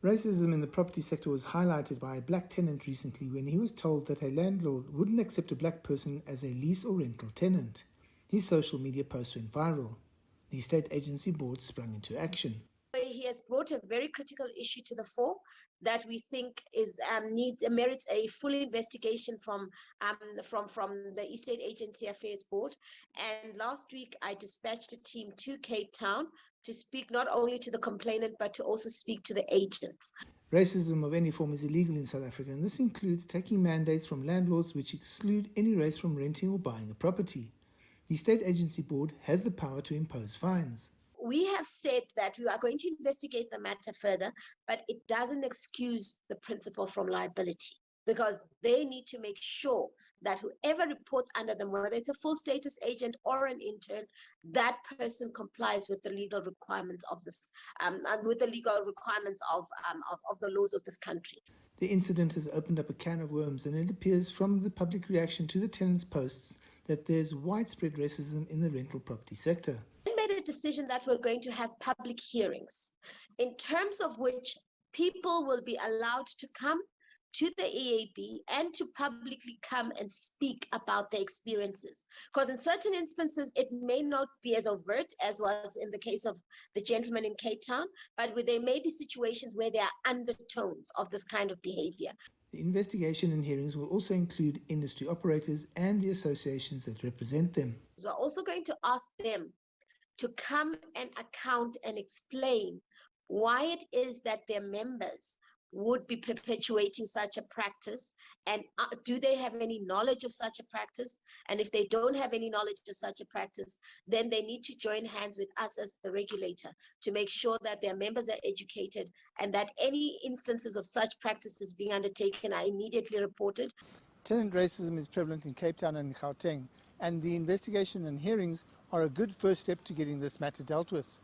Racism in the property sector was highlighted by a black tenant recently when he was told that a landlord wouldn't accept a black person as a lease or rental tenant. His social media post went viral. The estate agency board sprung into action. He has brought a very critical issue to the fore that we think is merits a full investigation from the Estate Agency Affairs Board. And last week, I dispatched a team to Cape Town to speak not only to the complainant but to also speak to the agents. Racism of any form is illegal in South Africa, and this includes taking mandates from landlords which exclude any race from renting or buying a property. The Estate Agency Board has the power to impose fines. We have said that we are going to investigate the matter further, but it doesn't excuse the principal from liability, because they need to make sure that whoever reports under them, whether it's a full status agent or an intern, that person complies with the legal requirements of this, of the laws of this country. The incident has opened up a can of worms, and it appears from the public reaction to the tenants' posts that there's widespread racism in the rental property sector. We made a decision that we're going to have public hearings, in terms of which people will be allowed to come to the EAB and to publicly come and speak about their experiences. Because in certain instances, it may not be as overt as was in the case of the gentleman in Cape Town, but there may be situations where there are undertones of this kind of behavior. The investigation and hearings will also include industry operators and the associations that represent them. So we're also going to ask them to come and account and explain why it is that their members would be perpetuating such a practice, and do they have any knowledge of such a practice? And if they don't have any knowledge of such a practice, then they need to join hands with us as the regulator to make sure that their members are educated and that any instances of such practices being undertaken are immediately reported. Tenant racism is prevalent in Cape Town and Gauteng, and the investigation and hearings are a good first step to getting this matter dealt with.